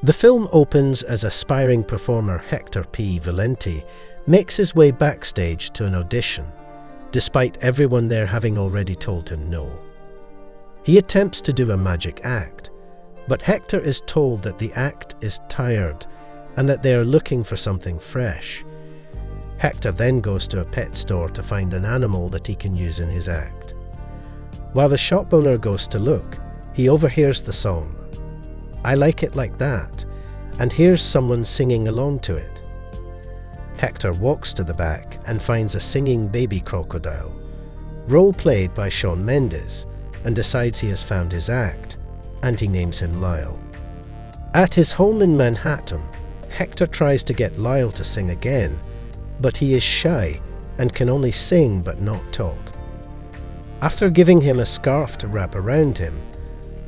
The film opens as aspiring performer Hector P. Valenti makes his way backstage to an audition, despite everyone there having already told him no. He attempts to do a magic act, but Hector is told that the act is tired and that they are looking for something fresh. Hector then goes to a pet store to find an animal that he can use in his act. While the shop owner goes to look, he overhears the song, "I Like It Like That," and hears someone singing along to it. Hector walks to the back and finds a singing baby crocodile, role-played by Shawn Mendes, and decides he has found his act, and he names him Lyle. At his home in Manhattan, Hector tries to get Lyle to sing again, but he is shy and can only sing but not talk. After giving him a scarf to wrap around him,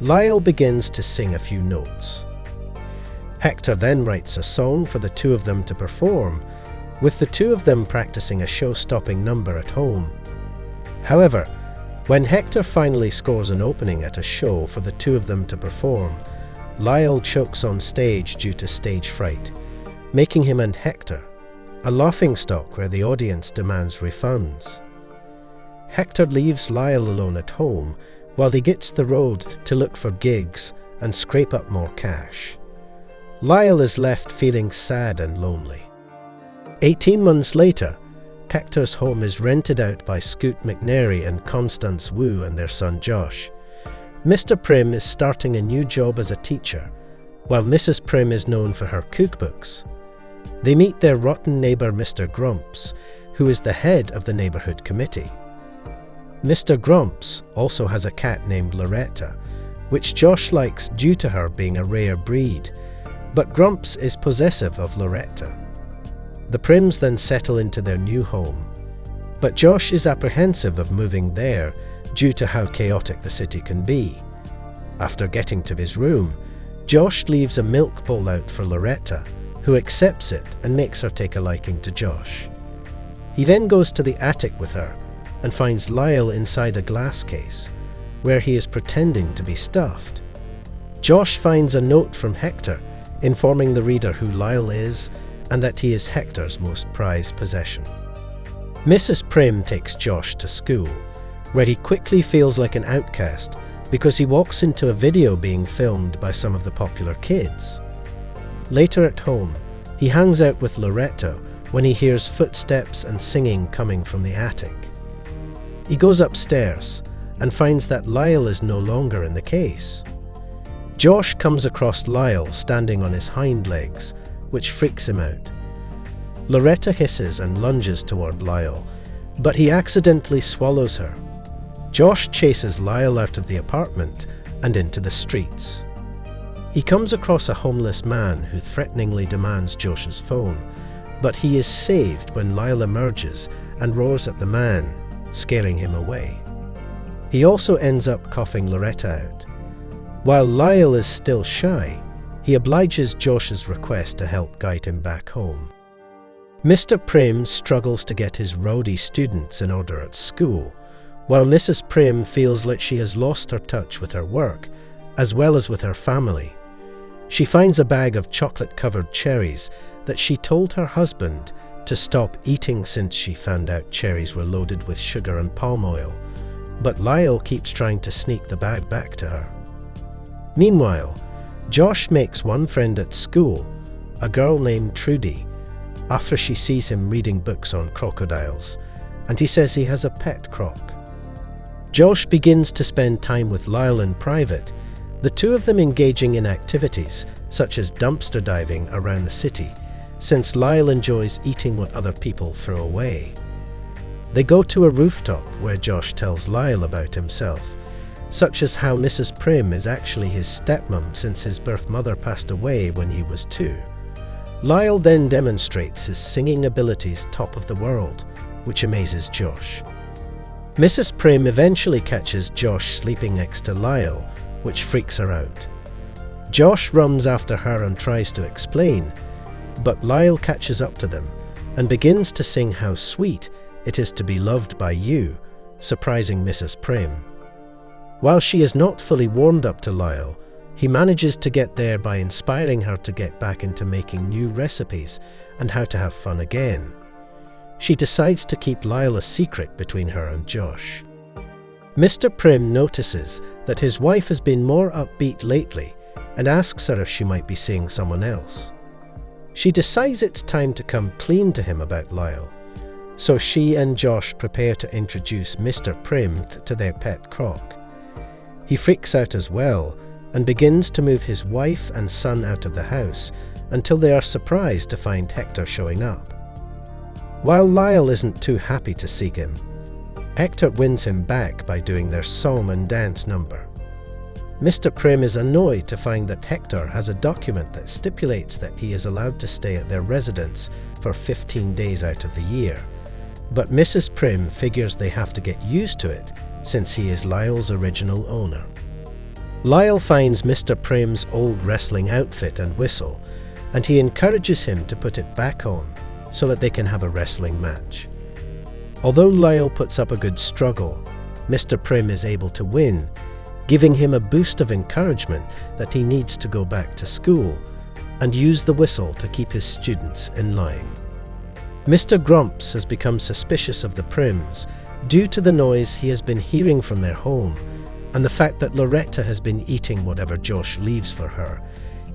Lyle begins to sing a few notes. Hector then writes a song for the two of them to perform, with the two of them practicing a show-stopping number at home. However, when Hector finally scores an opening at a show for the two of them to perform, Lyle chokes on stage due to stage fright, making him and Hector a laughingstock where the audience demands refunds. Hector leaves Lyle alone at home while he gets the road to look for gigs and scrape up more cash. Lyle is left feeling sad and lonely. 18 months later, Hector's home is rented out by Scoot McNairy and Constance Wu and their son Josh. Mr. Primm is starting a new job as a teacher, while Mrs. Primm is known for her cookbooks. They meet their rotten neighbour Mr. Grumps, who is the head of the neighbourhood committee. Mr. Grumps also has a cat named Loretta, which Josh likes due to her being a rare breed, but Grumps is possessive of Loretta. The Primms then settle into their new home, but Josh is apprehensive of moving there due to how chaotic the city can be. After getting to his room, Josh leaves a milk bowl out for Loretta, who accepts it and makes her take a liking to Josh. He then goes to the attic with her and finds Lyle inside a glass case, where he is pretending to be stuffed. Josh finds a note from Hector informing the reader who Lyle is and that he is Hector's most prized possession. Mrs. Primm takes Josh to school, where he quickly feels like an outcast because he walks into a video being filmed by some of the popular kids. Later at home, he hangs out with Loretta when he hears footsteps and singing coming from the attic. He goes upstairs and finds that Lyle is no longer in the case. Josh comes across Lyle standing on his hind legs, which freaks him out. Loretta hisses and lunges toward Lyle, but he accidentally swallows her. Josh chases Lyle out of the apartment and into the streets. He comes across a homeless man who threateningly demands Josh's phone, but he is saved when Lyle emerges and roars at the man, scaring him away. He also ends up coughing Loretta out. While Lyle is still shy, he obliges Josh's request to help guide him back home. Mr. Primm struggles to get his rowdy students in order at school, while Mrs. Primm feels like she has lost her touch with her work, as well as with her family. She finds a bag of chocolate-covered cherries that she told her husband to stop eating since she found out cherries were loaded with sugar and palm oil, but Lyle keeps trying to sneak the bag back to her. Meanwhile, Josh makes one friend at school, a girl named Trudy, after she sees him reading books on crocodiles, and he says he has a pet croc. Josh begins to spend time with Lyle in private, the two of them engaging in activities such as dumpster diving around the city, since Lyle enjoys eating what other people throw away. They go to a rooftop where Josh tells Lyle about himself, such as how Mrs. Primm is actually his stepmom since his birth mother passed away when he was 2. Lyle then demonstrates his singing abilities top of the world, which amazes Josh. Mrs. Primm eventually catches Josh sleeping next to Lyle, which freaks her out. Josh runs after her and tries to explain, but Lyle catches up to them and begins to sing how sweet it is to be loved by you, surprising Mrs. Primm. While she is not fully warmed up to Lyle, He manages to get there by inspiring her to get back into making new recipes and how to have fun again. She decides to keep Lyle a secret between her and Josh. Mr. Primm notices that his wife has been more upbeat lately and asks her if she might be seeing someone else. She decides it's time to come clean to him about Lyle, so she and Josh prepare to introduce Mr. Primm to their pet croc. He freaks out as well and begins to move his wife and son out of the house until they are surprised to find Hector showing up. While Lyle isn't too happy to see him, Hector wins him back by doing their song and dance number. Mr. Primm is annoyed to find that Hector has a document that stipulates that he is allowed to stay at their residence for 15 days out of the year, but Mrs. Primm figures they have to get used to it since he is Lyle's original owner. Lyle finds Mr. Primm's old wrestling outfit and whistle, and he encourages him to put it back on so that they can have a wrestling match. Although Lyle puts up a good struggle, Mr. Primm is able to win, giving him a boost of encouragement that he needs to go back to school and use the whistle to keep his students in line. Mr. Grumps has become suspicious of the Primms due to the noise he has been hearing from their home and the fact that Loretta has been eating whatever Josh leaves for her,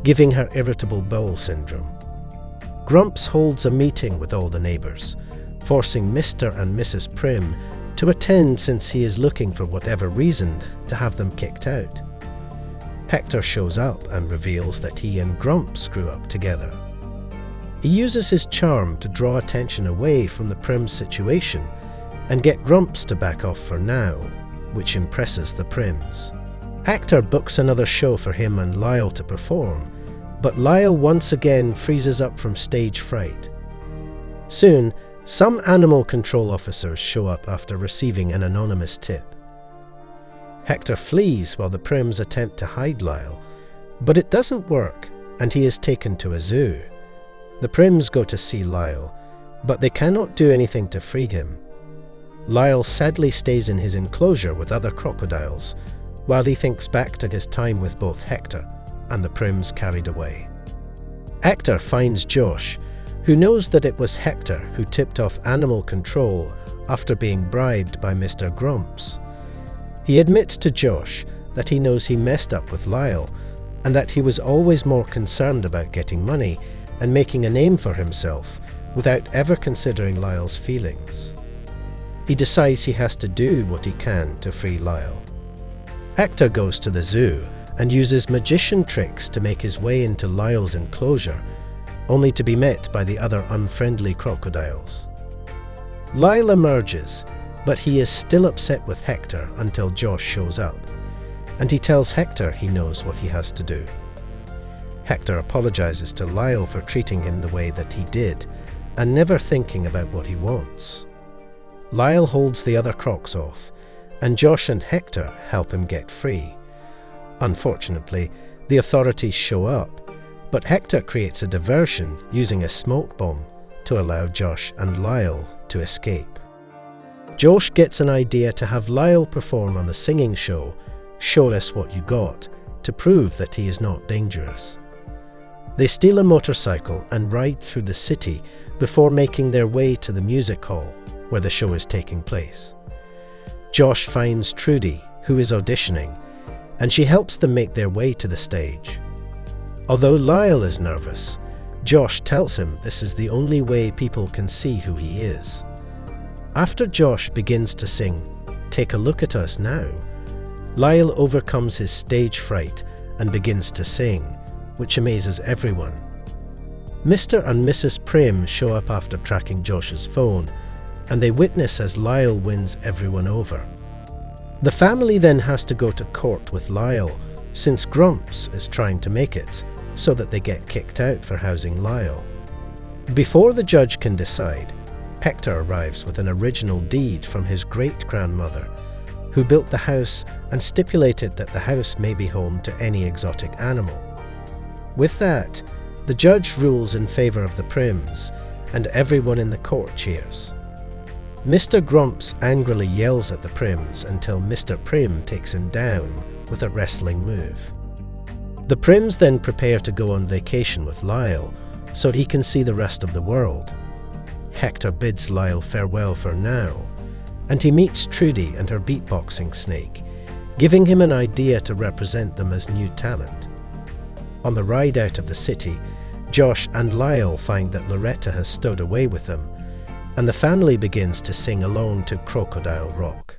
giving her irritable bowel syndrome. Grumps holds a meeting with all the neighbours, forcing Mr. and Mrs. Primm to attend since he is looking for whatever reason to have them kicked out. Hector shows up and reveals that he and Grumps grew up together. He uses his charm to draw attention away from the Primm situation and get Grumps to back off for now, which impresses the Primms. Hector books another show for him and Lyle to perform, but Lyle once again freezes up from stage fright. Soon, some animal control officers show up after receiving an anonymous tip. Hector flees while the Primms attempt to hide Lyle, but it doesn't work and he is taken to a zoo. The Primms go to see Lyle, but they cannot do anything to free him. Lyle sadly stays in his enclosure with other crocodiles, while he thinks back to his time with both Hector and the Primms carried away. Hector finds Josh, who knows that it was Hector who tipped off animal control after being bribed by Mr. Grumps. He admits to Josh that he knows he messed up with Lyle and that he was always more concerned about getting money and making a name for himself without ever considering Lyle's feelings. He decides he has to do what he can to free Lyle. Hector goes to the zoo and uses magician tricks to make his way into Lyle's enclosure, only to be met by the other unfriendly crocodiles. Lyle emerges, but he is still upset with Hector until Josh shows up, and he tells Hector he knows what he has to do. Hector apologizes to Lyle for treating him the way that he did, and never thinking about what he wants. Lyle holds the other crocs off, and Josh and Hector help him get free. Unfortunately, the authorities show up, but Hector creates a diversion using a smoke bomb to allow Josh and Lyle to escape. Josh gets an idea to have Lyle perform on the singing show, Show Us What You Got, to prove that he is not dangerous. They steal a motorcycle and ride through the city before making their way to the music hall where the show is taking place. Josh finds Trudy, who is auditioning, and she helps them make their way to the stage. Although Lyle is nervous, Josh tells him this is the only way people can see who he is. After Josh begins to sing "Take a Look at Us Now," Lyle overcomes his stage fright and begins to sing, which amazes everyone. Mr. and Mrs. Primm show up after tracking Josh's phone, and they witness as Lyle wins everyone over. The family then has to go to court with Lyle, since Grumps is trying to make it, so that they get kicked out for housing Lyle. Before the judge can decide, Hector arrives with an original deed from his great-grandmother, who built the house and stipulated that the house may be home to any exotic animal. With that, the judge rules in favor of the Primms, and everyone in the court cheers. Mr. Grumps angrily yells at the Primms until Mr. Primm takes him down with a wrestling move. The Primms then prepare to go on vacation with Lyle so he can see the rest of the world. Hector bids Lyle farewell for now, and he meets Trudy and her beatboxing snake, giving him an idea to represent them as new talent. On the ride out of the city, Josh and Lyle find that Loretta has stowed away with them, and the family begins to sing along to Crocodile Rock.